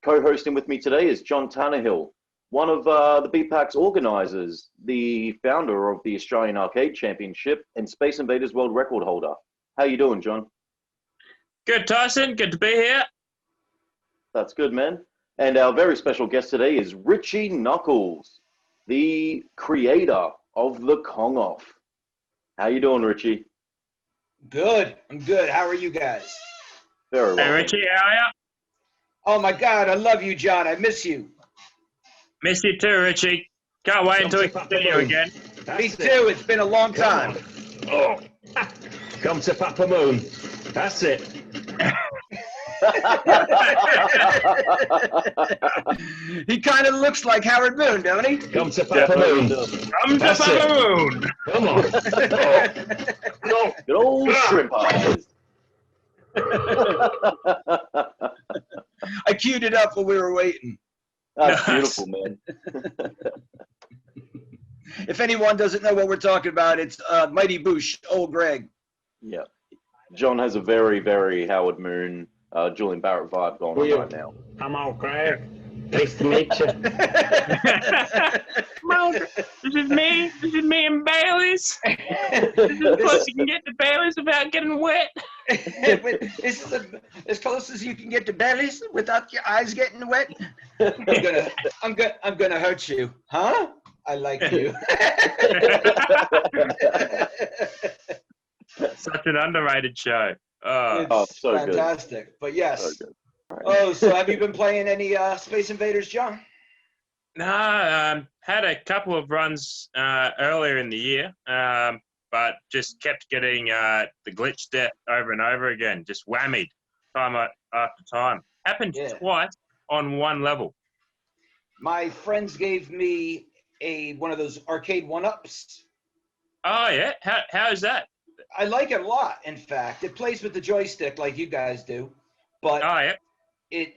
Co-hosting with me today is Jon Tannahil, one of the BPAC's organisers, the founder of the Australian Arcade Championship and Space Invaders World Record holder. How you doing, John? Good, Tyson. Good to be here. That's good, man. And our very special guest today is Richie Knucklez, the creator of the Kong Off. How you doing, Richie? Good. I'm good. How are you guys? Very well. Hey, Richie, how are you? Oh, my God. I love you, John. I miss you. Miss you too, Richie. Can't wait until we can see you again. Me too. It's been a long time. Oh, come to Papa Moon. That's it. He kind of looks like Howard Moon, don't he? Come to Papa Moon. Come to Papa Moon. Come on. Oh, good old shrimp eyes. I queued it up while we were waiting. That's beautiful, man. If anyone doesn't know what we're talking about, it's Mighty Boosh, old Greg. Yeah. John has a very, very Howard Moon, Julian Barrett vibe going on right now. I'm all Craig. Nice to meet you. This is me. This is me and Bailey's. This is as close as you can get to Bailey's without getting wet. This is as close as you can get to Bailey's without your eyes getting wet. I'm gonna hurt you, huh? I like you. Such an underrated show. It's so fantastic. good. But yes. So good. Right. Oh, so have you been playing any Space Invaders, John? No, had a couple of runs earlier in the year, but just kept getting the glitch death over and over again, just whammied time after time. Happened twice on one level. My friends gave me one of those arcade one-ups. Oh, yeah? How is that? I like it a lot, in fact. It plays with the joystick like you guys do. But Oh, yeah.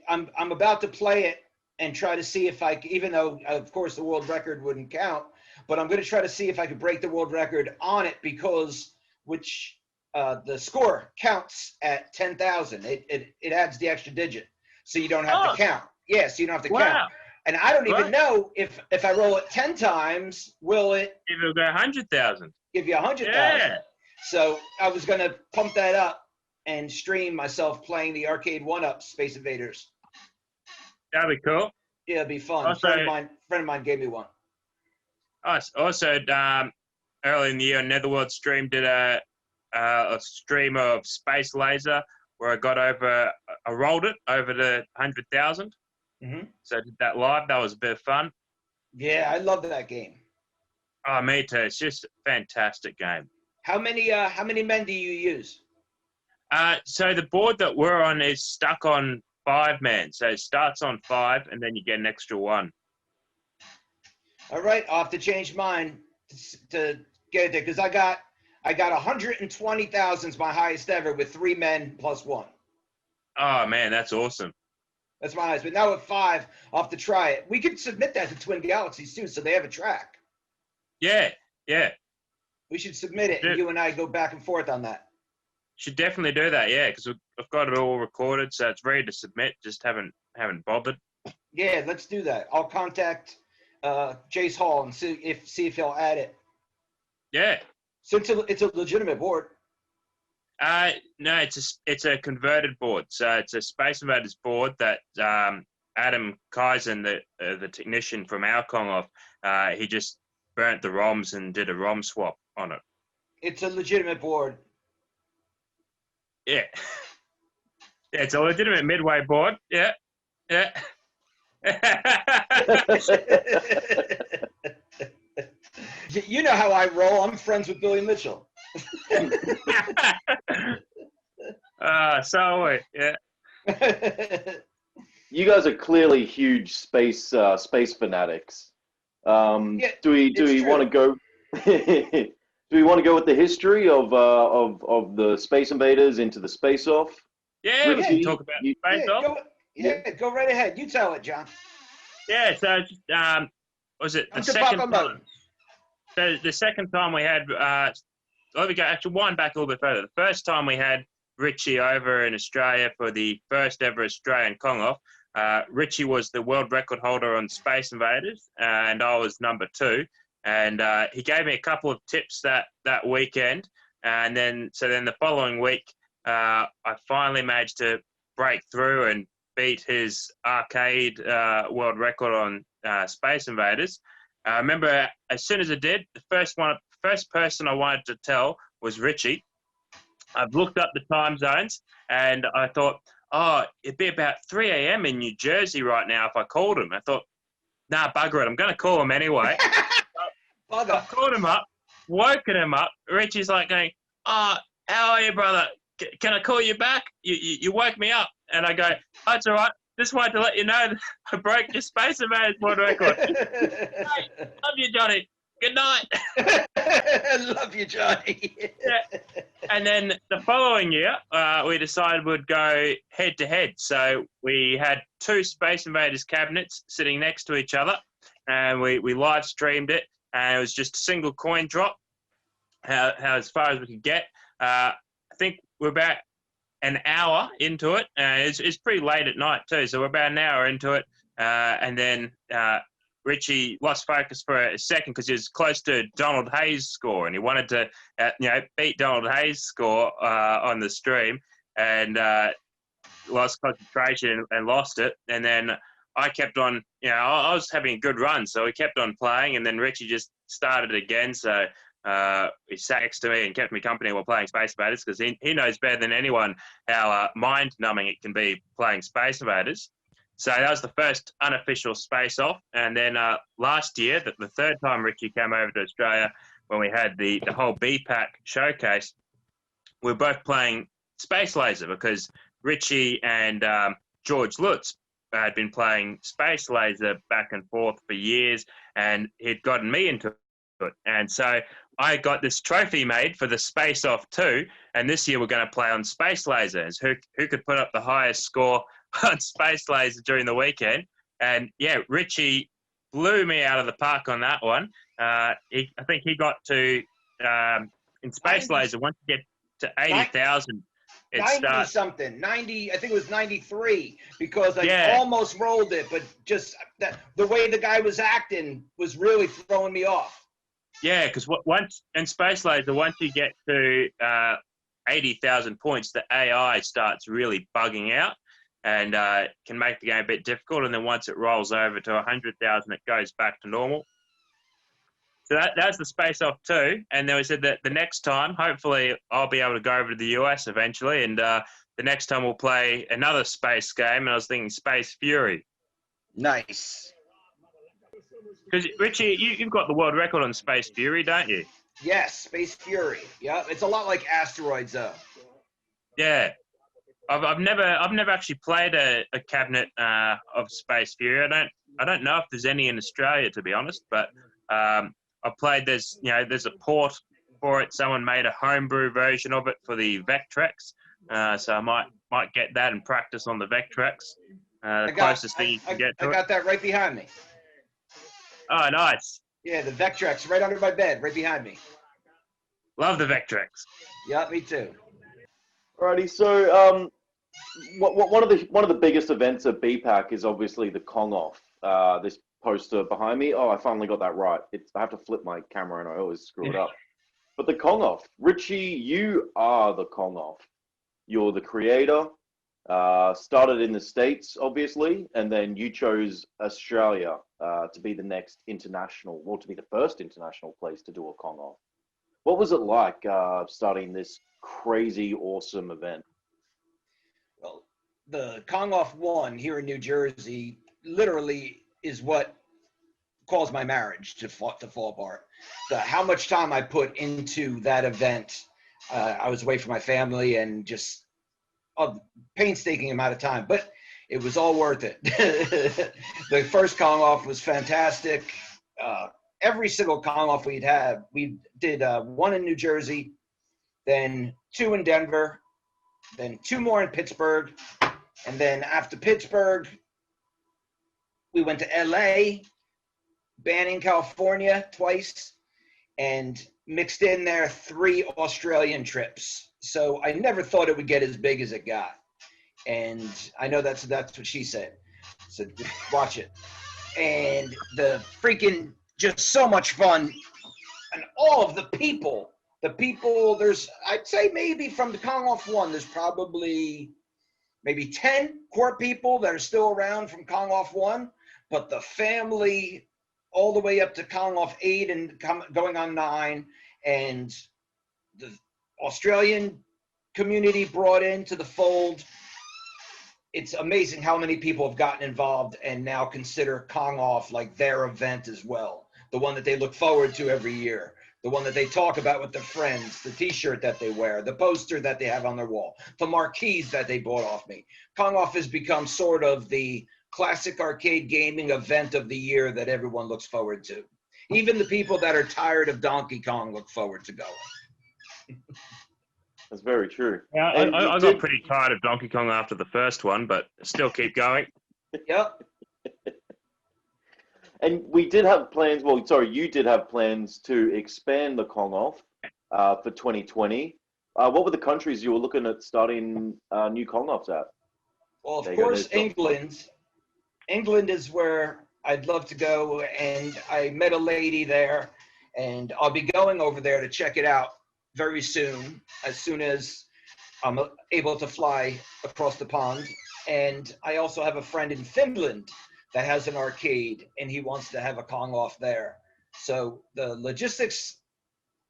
I'm about to play it and try to see if I, even though, of course, the world record wouldn't count, but I'm going to try to see if I could break the world record on it because the score counts at 10,000. It adds the extra digit, so you don't have to count. Yeah, so you don't have to count. And I don't even know if I roll it 10 times, will it If it'll go 100,000. give you 100,000? Yeah. So I was going to pump that up and stream myself playing the arcade one-up Space Invaders. That'd be cool. Yeah, it'd be fun. Also, A friend of mine gave me one. Also, early in the year, Netherworld Stream did a stream of Space Laser where I rolled it over the 100,000. Mm-hmm. So I did that live. That was a bit of fun. Yeah, I love that game. Oh, me too. It's just a fantastic game. How many men do you use? So the board that we're on is stuck on 5 men. So it starts on 5 and then you get an extra 1. All right, I'll have to change mine to get it there because I got 120,000 is my highest ever with 3 men plus 1. Oh, man, that's awesome. That's my highest. But now with 5, I'll have to try it. We could submit that to Twin Galaxies too, so they have a track. Yeah. We should submit it, and you and I go back and forth on that. Should definitely do that, yeah, because I've got it all recorded, so it's ready to submit. Just haven't bothered. Yeah, let's do that. I'll contact Jace Hall and see if he'll add it. Yeah. Since it's a legitimate board. No, it's a converted board. So it's a Space Invaders board that Adam Kaizen, the technician from our Kong Off, he just burnt the ROMs and did a ROM swap on it. It's a legitimate board. Yeah. Yeah, it's a legitimate Midway board. Yeah. You know how I roll. I'm friends with Billy Mitchell. So are we. Yeah. You guys are clearly huge space fanatics. Yeah, do we want to go? Do we want to go with the history of the Space Invaders into the Space Off? Yeah, we can talk about Space Off. Go right ahead. You tell it, John. Yeah, so was it the second time? So the second time we had, let me go, actually wind back a little bit further. The first time we had Richie over in Australia for the first ever Australian Kong Off, Richie was the world record holder on Space Invaders, and I was number 2. And he gave me a couple of tips that weekend. And then the following week, I finally managed to break through and beat his arcade world record on Space Invaders. I remember as soon as I did, the first person I wanted to tell was Richie. I've looked up the time zones, and I thought, it'd be about 3 a.m. in New Jersey right now if I called him. I thought, nah, bugger it, I'm going to call him anyway. I called him up, woken him up. Richie's like going, how are you, brother? Can I call you back? You woke me up. And I go, that's all right. Just wanted to let you know that I broke your Space Invaders world record. Hey, love you, Johnny. Good night. Love you, Johnny. Yeah. And then the following year, we decided we'd go head-to-head. So we had 2 Space Invaders cabinets sitting next to each other, and we live streamed it, and it was just a single coin drop, how as far as we could get. I think we're about an hour into it. It's pretty late at night too, so we're about an hour into it. And then Richie lost focus for a second because he was close to Donald Hayes' score, and he wanted to beat Donald Hayes' score on the stream, and lost concentration and lost it. And then I kept on, I was having a good run, so we kept on playing, and then Richie just started again. So he sat next to me and kept me company while playing Space Invaders, because he knows better than anyone how mind-numbing it can be playing Space Invaders. So that was the first unofficial Space Off. And then last year, the third time Richie came over to Australia, when we had the whole BPAC showcase, we were both playing Space Laser, because Richie and George Lutz had been playing Space Laser back and forth for years, and he'd gotten me into it. And so I got this trophy made for the Space Off 2, and this year we're going to play on Space Lasers. Who could put up the highest score on Space Laser during the weekend? And yeah, Richie blew me out of the park on that one. I think he got to in Space Laser, once you get to 80,000, it 90 starts something, 90. I think it was 93, because I almost rolled it, but just the way the guy was acting was really throwing me off. Yeah, because once in Space Laser, once you get to 80,000 points, the AI starts really bugging out, and can make the game a bit difficult. And then once it rolls over to 100,000, it goes back to normal. So that's the Space Off 2. And then we said that the next time, hopefully, I'll be able to go over to the US eventually. And the next time we'll play another space game. And I was thinking Space Fury. Nice. Because, Richie, you've got the world record on Space Fury, don't you? Yes, Space Fury. Yeah, it's a lot like Asteroid Zone. Yeah. I've never actually played a cabinet of Space Fury. I don't know if there's any in Australia, to be honest, but I've played, there's a port for it. Someone made a homebrew version of it for the Vectrex. So I might get that and practice on the Vectrex. Closest thing you can get to I got that right behind me. Oh, nice. Yeah, the Vectrex right under my bed, right behind me. Love the Vectrex. Yeah, me too. Alrighty, so one of the biggest events at BPAC is obviously the Kong Off. This poster behind me. Oh, I finally got that right. I have to flip my camera and I always screw it up. But the Kong Off, Richie, you are the Kong Off. You're the creator. Started in the States, obviously, and then you chose Australia to be the next international, or to be the first international place to do a Kong Off. What was it like starting this crazy, awesome event? Well, the Kong Off 1 here in New Jersey literally is what caused my marriage to fall apart. How much time I put into that event. I was away from my family and just a painstaking amount of time, but it was all worth it. The first Kong Off was fantastic. Every single Kong Off we did 1 in New Jersey, then 2 in Denver, then 2 more in Pittsburgh, and then after Pittsburgh, we went to LA, Banning, California twice, and mixed in there 3 Australian trips. So I never thought it would get as big as it got. And I know that's what she said. So watch it. And the freaking, just so much fun. And all of the people, there's, I'd say maybe from the Kong Off 1, there's probably maybe 10 core people that are still around from Kong Off 1, but the family all the way up to Kong Off 8 and going on 9, and the Australian community brought into the fold. It's amazing how many people have gotten involved and now consider Kong Off like their event as well. The one that they look forward to every year. The one that they talk about with their friends, the t-shirt that they wear, the poster that they have on their wall, the marquees that they bought off me. Kong Off has become sort of the classic arcade gaming event of the year that everyone looks forward to. Even the people that are tired of Donkey Kong look forward to going. That's very true. Yeah, And I got pretty tired of Donkey Kong after the first one, but still keep going. Yep. And we did have plans, well, sorry, you did have plans to expand the Kong Off for 2020. What were the countries you were looking at starting new Kong Offs at? Well, of course, England. England is where I'd love to go, and I met a lady there, and I'll be going over there to check it out very soon as I'm able to fly across the pond. And I also have a friend in Finland that has an arcade, and he wants to have a Kong Off there. So the logistics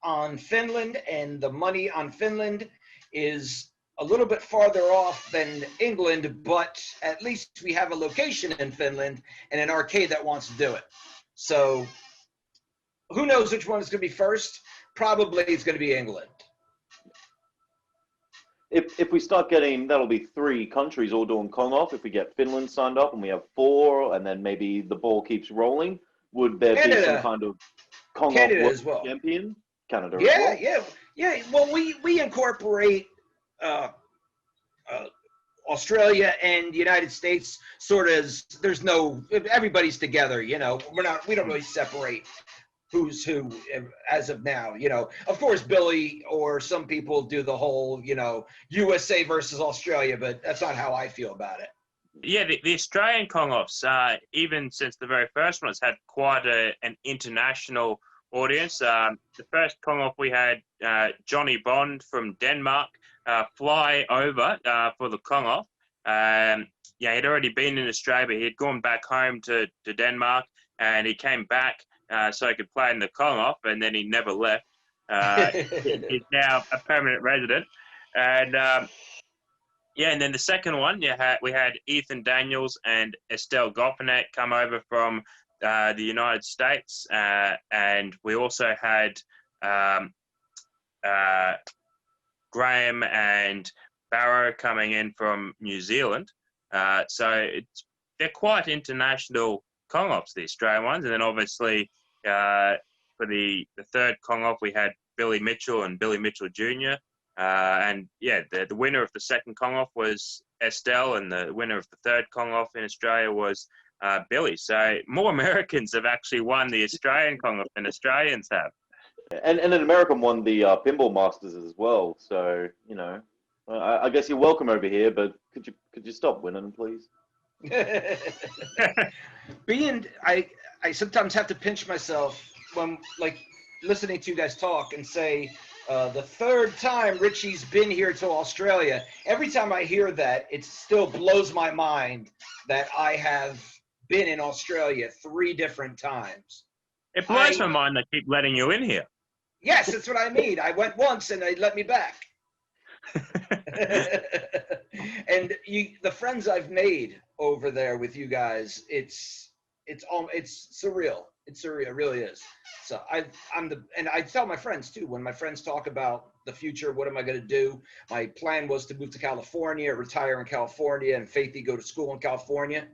on Finland and the money on Finland is a little bit farther off than England, but at least we have a location in Finland and an arcade that wants to do it. So who knows which one is going to be first? Probably it's going to be England. If we start getting, that'll be 3 countries all doing Kong Off. If we get Finland signed up and we have 4, and then maybe the ball keeps rolling, would there be some kind of Kong Off as well. champion? Canada Yeah, as well? yeah. Well, we incorporate Australia and the United States sort of as there's no, everybody's together, you know. We don't really separate who's who as of now, you know. Of course, Billy or some people do the whole, you know, USA versus Australia, but that's not how I feel about it. Yeah, the Australian Kong Offs, even since the very first one, has had quite an international audience. The first Kong Off we had Johnny Bond from Denmark fly over for the Kong Off. Yeah, he'd already been in Australia, but he'd gone back home to Denmark, and he came back so he could play in the Kong Off, and then he never left. He's now a permanent resident. And yeah, and then the second one, we had Ethan Daniels and Estelle Goffinet come over from the United States, and we also had Graham and Barrow coming in from New Zealand. So they're quite international Kong Offs, the Australian ones. And then obviously for the third Kong Off, we had Billy Mitchell and Billy Mitchell Jr. And yeah, the winner of the second Kong Off was Estelle, and the winner of the third Kong Off in Australia was Billy. So more Americans have actually won the Australian Kong Off than Australians have. And an American won the Pinball Masters as well. So, you know, I guess you're welcome over here, but could you stop winning, please? I sometimes have to pinch myself when, like, listening to you guys talk and say, the third time Richie's been here to Australia. Every time I hear that, it still blows my mind that I have been in Australia 3 different times. It blows my mind they keep letting you in here. Yes, that's what I mean. I went once and they let me back. And the friends I've made over there with you guys, it's surreal. It's surreal, it really is. So and I tell my friends too, when my friends talk about the future, what am I going to do? My plan was to move to California, retire in California, and Faithy go to school in California.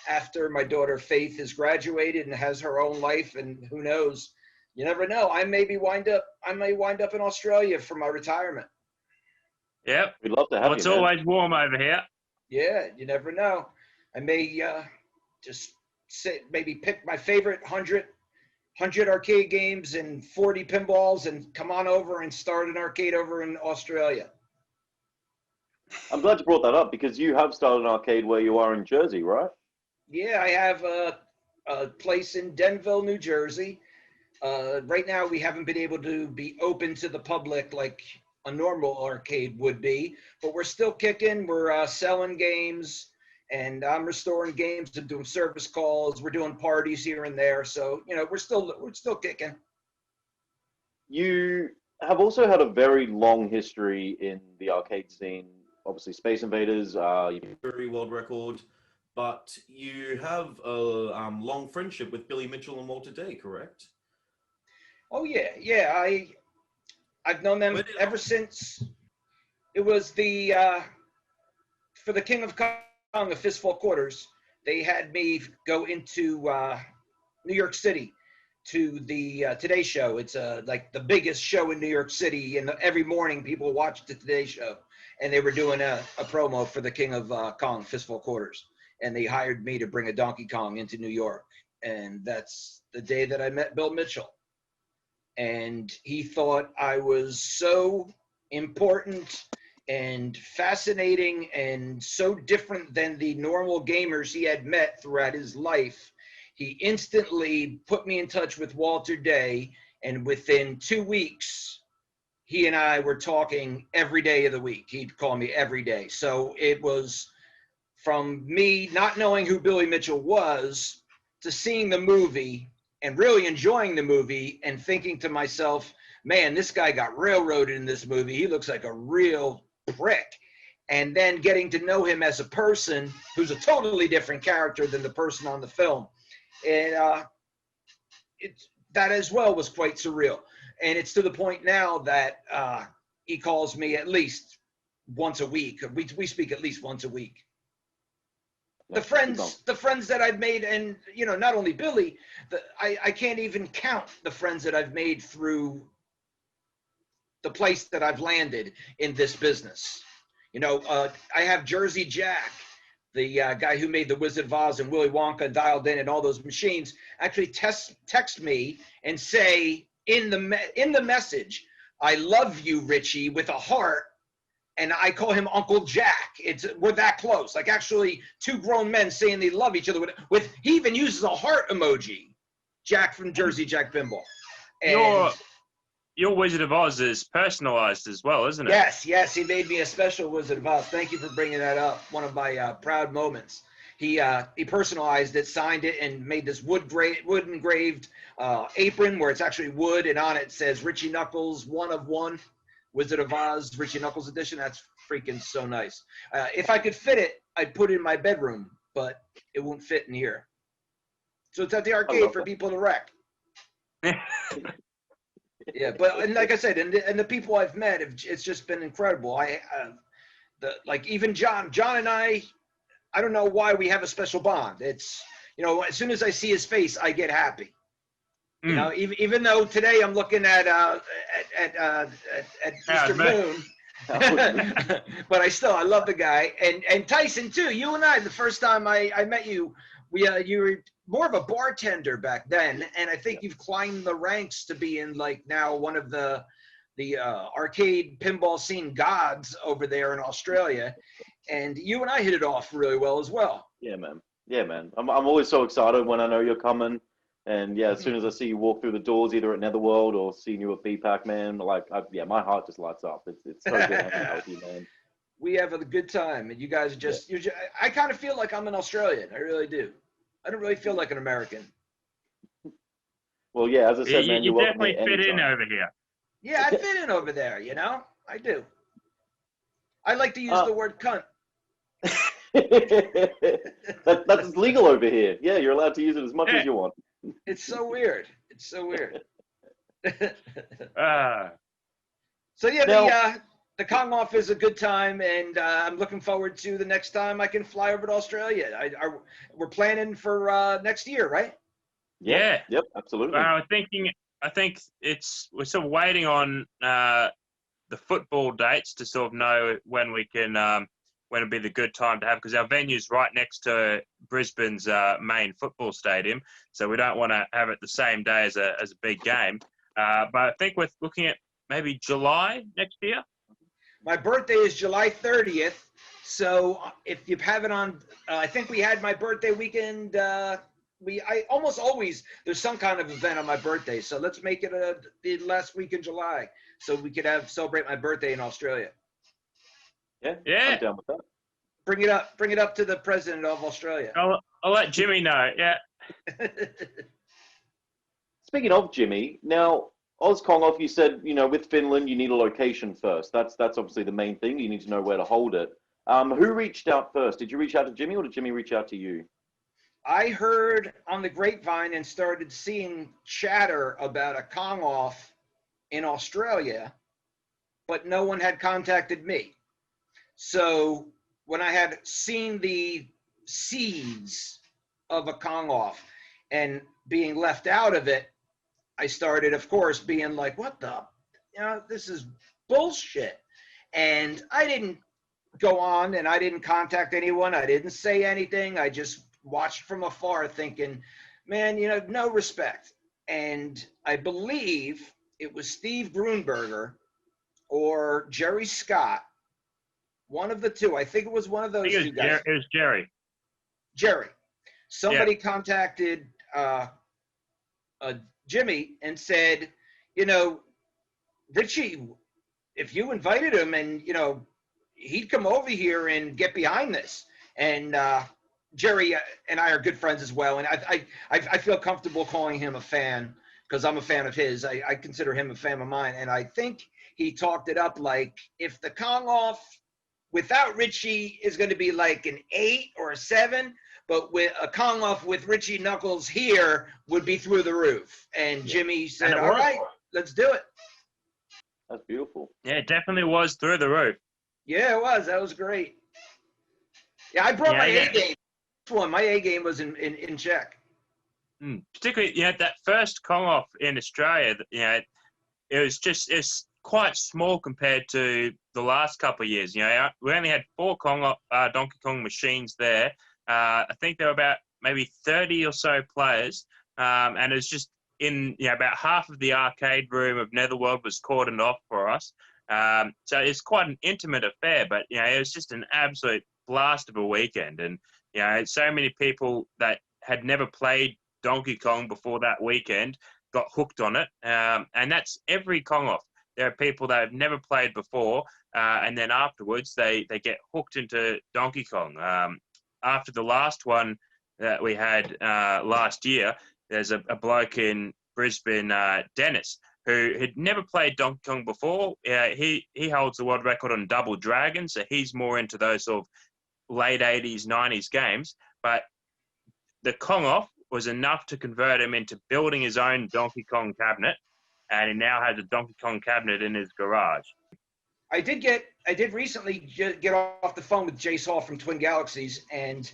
After my daughter Faith has graduated and has her own life, and who knows, you never know. I may wind up in Australia for my retirement. Yep. We'd love to have you. It's always warm over here. Yeah, you never know. I may just maybe pick my favorite 100 arcade games and 40 pinballs and come on over and start an arcade over in Australia. I'm glad you brought that up because you have started an arcade where you are in Jersey, right? Yeah, I have a place in Denville, New Jersey. Right now, we haven't been able to be open to the public like a normal arcade would be, but we're still kicking. We're selling games, and I'm restoring games and doing service calls. We're doing parties here and there, so we're still kicking. You have also had a very long history in the arcade scene. Obviously, Space Invaders. World record, but you have a long friendship with Billy Mitchell and Walter Day, correct? Oh yeah. I've known them ever since it was the for the King of Kong, the Fistful Quarters. They had me go into New York City to the Today Show. It's like the biggest show in New York City, and every morning people watch the Today Show, and they were doing a promo for the King of Kong, Fistful Quarters, and they hired me to bring a Donkey Kong into New York, and that's the day that I met Bill Mitchell. And he thought I was so important and fascinating and so different than the normal gamers he had met throughout his life. He instantly put me in touch with Walter Day, and within 2 weeks, he and I were talking every day of the week. He'd call me every day. So it was from me not knowing who Billy Mitchell was to seeing the movie and really enjoying the movie and thinking to myself, man, this guy got railroaded in this movie. He looks like a real prick. And then getting to know him as a person who's a totally different character than the person on the film. And that as well was quite surreal. And it's to the point now that he calls me at least once a week. We speak at least once a week. The friends that I've made, and not only Billy, I can't even count the friends that I've made through the place that I've landed in this business. I have Jersey Jack, the guy who made the Wizard of Oz and Willy Wonka and Dialed In and all those machines, actually text me and say in the message, "I love you, Richie," with a heart. And I call him Uncle Jack. We're that close. Like actually 2 grown men saying they love each other he even uses a heart emoji. Jack from Jersey Jack Pinball. And your Wizard of Oz is personalized as well, isn't it? Yes. He made me a special Wizard of Oz. Thank you for bringing that up. One of my proud moments. He personalized it, signed it, and made this wood engraved apron where it's actually wood, and on it says Richie Knucklez, 1 of 1. Wizard of Oz, Richie Knucklez edition. That's freaking so nice. If I could fit it, I'd put it in my bedroom, but it won't fit in here. So it's at the arcade for people to wreck. Yeah, and like I said, and the people I've met, it's just been incredible. Even John and I don't know why we have a special bond. It's, as soon as I see his face, I get happy. Even though today I'm looking at Mr. Moon, but I love the guy. And Tyson too. You and I, the first time I met you, you were more of a bartender back then, and I think you've climbed the ranks to be in like now one of the arcade pinball scene gods over there in Australia. And you and I hit it off really well as well. Yeah, man. I'm always so excited when I know you're coming. And yeah, as soon as I see you walk through the doors, either at Netherworld or seeing you at BPAC, man, my heart just lights up. It's so good hanging out with you, man. We have a good time, and you guys are I kind of feel like I'm an Australian. I really do. I don't really feel like an American. Well, yeah, as I said, man, you definitely fit in over here. Yeah, I fit in over there. I do. I like to use the word cunt. That's legal over here. Yeah, you're allowed to use it as much as you want. It's so weird. So yeah, now, the Kong off is a good time, and I'm looking forward to the next time I can fly over to Australia. We're planning for next year, right? Yeah. Yep, absolutely. I think we're sort of waiting on the football dates to sort of know when we can when it'd be the good time to have, because our venue's right next to Brisbane's main football stadium, so we don't want to have it the same day as a big game. But I think we're looking at maybe July next year. My birthday is July 30th, So if you have it on, I think we had my birthday weekend. I almost always, there's some kind of event on my birthday. So let's make it the last week in July so we could celebrate my birthday in Australia. Yeah, Yeah. I'm down with that. Bring it up to the president of Australia. I'll let Jimmy know. Yeah. Speaking of Jimmy, now Oz Kong-off, you said, with Finland, you need a location first. That's obviously the main thing. You need to know where to hold it. Who reached out first? Did you reach out to Jimmy or did Jimmy reach out to you? I heard on the grapevine and started seeing chatter about a Kong-off in Australia, but no one had contacted me. So when I had seen the seeds of a Kong-off and being left out of it, I started, of course, being like, what the, this is bullshit. And I didn't go on and I didn't contact anyone. I didn't say anything. I just watched from afar thinking, man, no respect. And I believe it was Steve Grunberger or Jerry Scott, one of the two. I think it was one of those two guys. It was Jerry. Jerry. Somebody contacted Jimmy and said, Richie, if you invited him and, he'd come over here and get behind this. And Jerry and I are good friends as well. And I feel comfortable calling him a fan because I'm a fan of his. I consider him a fan of mine. And I think he talked it up like if the Kong-off without Richie is going to be like an 8 or a 7, but with a Kong-off with Richie Knucklez here would be through the roof. And Jimmy said, all right, let's do it. That's beautiful. Yeah, it definitely was through the roof. Yeah, it was. That was great. Yeah, I brought my A game. My A game was in check. Particularly, that first Kong-off in Australia, it's quite small compared to the last couple of years. We only had 4 Donkey Kong machines there. I think there were about maybe 30 or so players, and it's just in about half of the arcade room of Netherworld was cordoned off for us. So it's quite an intimate affair, but it was just an absolute blast of a weekend, and so many people that had never played Donkey Kong before that weekend got hooked on it, and that's every Kong-off. There are people that have never played before, and then afterwards they get hooked into Donkey Kong. After the last one that we had last year, there's a bloke in Brisbane, Dennis, who had never played Donkey Kong before. He holds the world record on Double Dragon, so he's more into those sort of late 80s, 90s games. But the Kong-off was enough to convert him into building his own Donkey Kong cabinet, and he now has a Donkey Kong cabinet in his garage. I did recently get off the phone with Jace Hall from Twin Galaxies, and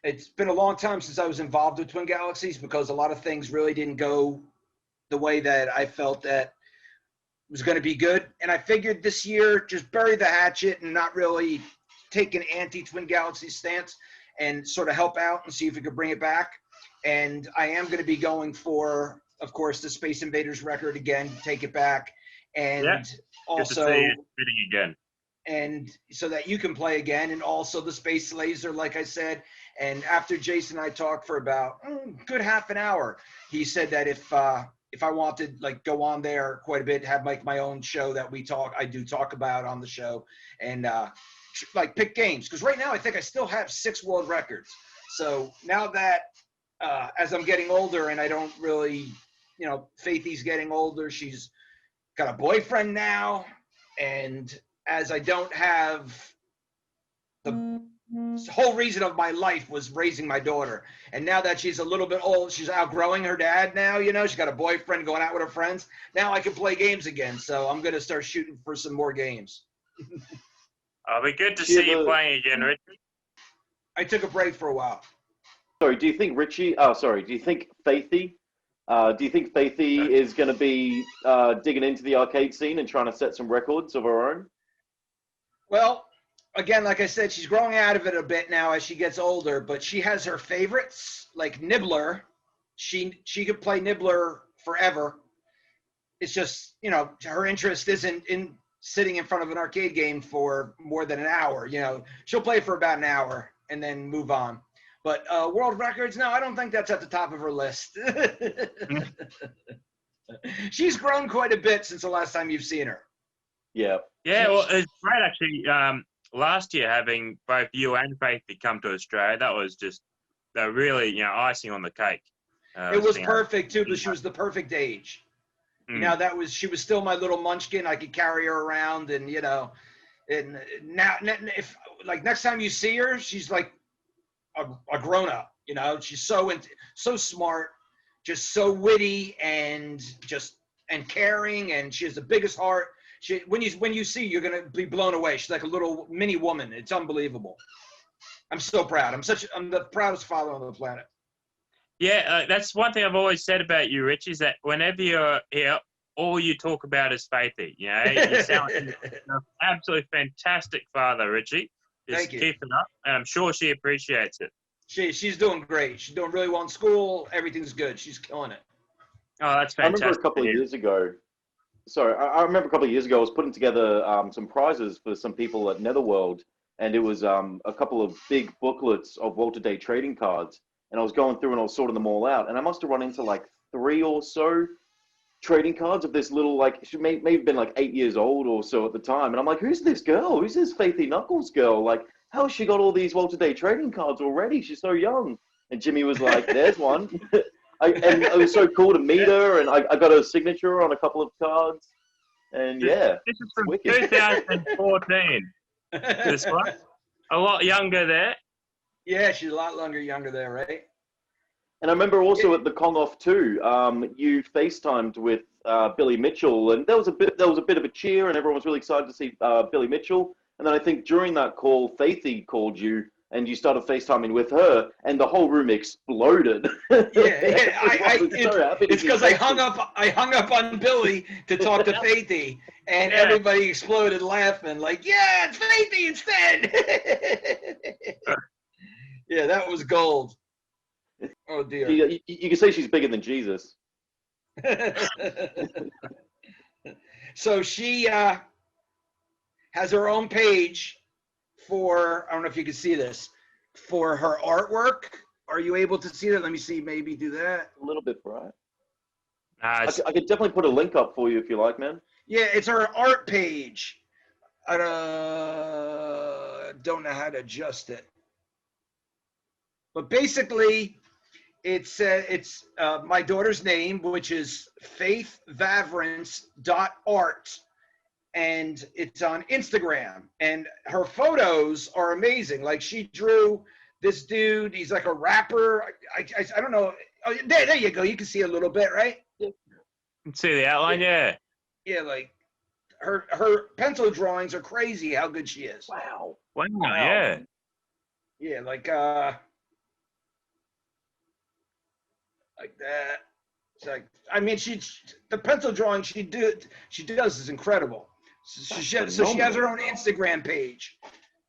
it's been a long time since I was involved with Twin Galaxies because a lot of things really didn't go the way that I felt that was going to be good. And I figured this year, just bury the hatchet and not really take an anti-Twin Galaxies stance and sort of help out and see if we could bring it back. And I am going to be going for, of course, the Space Invaders record again, take it back. And also fitting again, and so that you can play again, and also the Space Laser, like I said. And after Jason and I talked for about good half an hour, he said that if I wanted go on there quite a bit, have my own show that I do talk about on the show, and pick games, because right now I think I still have 6 world records. So now that as I'm getting older and I don't really, Faithy's getting older, she's got a boyfriend now, and as I don't have the whole reason of my life was raising my daughter, and now that she's a little bit old, she's outgrowing her dad now, she's got a boyfriend, going out with her friends, now I can play games again. So I'm going to start shooting for some more games. It'll be good to see you playing again, Richie. I took a break for a while. Sorry, do you think Faithy is going to be digging into the arcade scene and trying to set some records of her own? Well, again, like I said, she's growing out of it a bit now as she gets older, but she has her favorites, like Nibbler. She could play Nibbler forever. It's just, her interest isn't in sitting in front of an arcade game for more than an hour. You know, she'll play for about an hour and then move on. But world records, no, I don't think that's at the top of her list. She's grown quite a bit since the last time you've seen her. Yeah. Yeah, well, it's great actually. Last year, having both you and Faithy come to Australia, that was just really, icing on the cake. It was perfect too, because she was the perfect age. You know, she was still my little munchkin. I could carry her around, and and now if like next time you see her, she's like a grown up. You know, she's so smart, just so witty, and caring, and she has the biggest heart. When you see, you're gonna be blown away. She's like a little mini woman. It's unbelievable. I'm so proud. I'm the proudest father on the planet. Yeah, that's one thing I've always said about you, Rich, is that whenever you're here, all you talk about is Faithy. You know, you sound like an absolutely fantastic father, Richie. Just keep it up, and I'm sure she appreciates it. She's doing great. She's doing really well in school. Everything's good. She's killing it. Oh, that's fantastic. I remember a couple of years ago. Sorry, I remember a couple of years ago I was putting together some prizes for some people at Netherworld, and it was a couple of big booklets of Walter Day trading cards, and I was going through and I was sorting them all out, and I must have run into like 3 or so trading cards of this little, like, she may have been like 8 years old or so at the time, and I'm like, who's this girl? Who's this Faithy Knuckles girl? Like, how has she got all these Walter Day trading cards already? She's so young. And Jimmy was like, there's one. And it was so cool to meet her, and I got her signature on a couple of cards. And yeah, this is from 2014. This one, a lot younger there. Yeah, she's a lot younger there, right? And I remember also at the Kong Off too, you FaceTimed with Billy Mitchell, and there was a bit of a cheer, and everyone was really excited to see Billy Mitchell. And then I think during that call, Faithy called you, and you started FaceTiming with her, and the whole room exploded. It's because I hung up on Billy to talk to Faithy, and everybody exploded laughing, like, yeah, it's Faithy instead. Yeah, that was gold. Oh dear. You can say she's bigger than Jesus. So she has her own page for, I don't know if you can see this, for her artwork. Are you able to see that? Let me see, maybe do that. A little bit bright. I could definitely put a link up for you if you like, man. Yeah, it's her art page. I don't know how to adjust it. But basically, it's my daughter's name, which is faithvavrance.art. And it's on Instagram, and her photos are amazing. Like, she drew this dude. He's like a rapper. I don't know. Oh, there you go. You can see a little bit, right? You can see the outline, yeah. Yeah, like her pencil drawings are crazy. How good she is. Wow. Yeah. Yeah, like that. It's like, I mean, the pencil drawing she does is incredible. So she has her own Instagram page.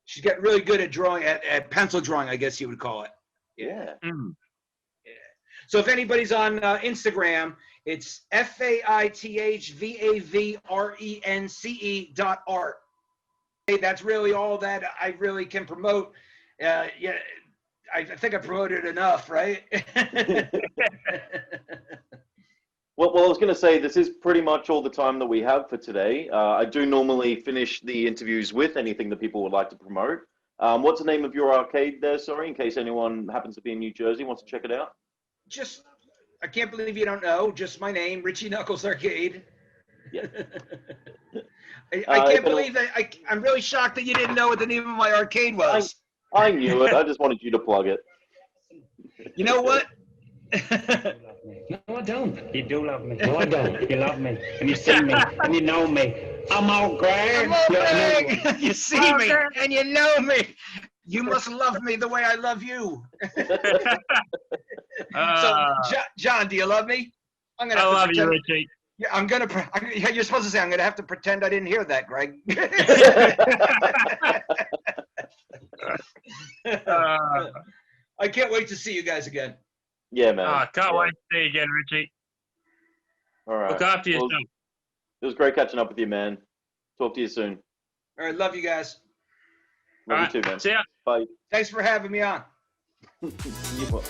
She's got really good at drawing, at pencil drawing, I guess you would call it. Yeah. Mm. Yeah. So if anybody's on Instagram, it's faithvavrence.art. Hey, that's really all that I really can promote. Yeah, I think I promoted enough, right? Well, I was going to say, this is pretty much all the time that we have for today. I do normally finish the interviews with anything that people would like to promote. What's the name of your arcade there, sorry, in case anyone happens to be in New Jersey, wants to check it out? I can't believe you don't know, just my name, Richie Knucklez Arcade. Yeah. I can't believe that. I'm really shocked that you didn't know what the name of my arcade was. I knew it. I just wanted you to plug it. You know what? No, I don't. You do love me. No, I don't. You love me. And you see me. And you know me. I'm all Greg. You see me. And you know me. You must love me the way I love you. So, John, do you love me? I love you, Richie. Yeah, you're supposed to say, I'm going to have to pretend I didn't hear that, Greg. I can't wait to see you guys again. Yeah, man. Can't wait to see you again, Richie. All right. Look after yourself. It was great catching up with you, man. Talk to you soon. All right, love you guys. Love All you too, man. See ya. Bye. Thanks for having me on. You-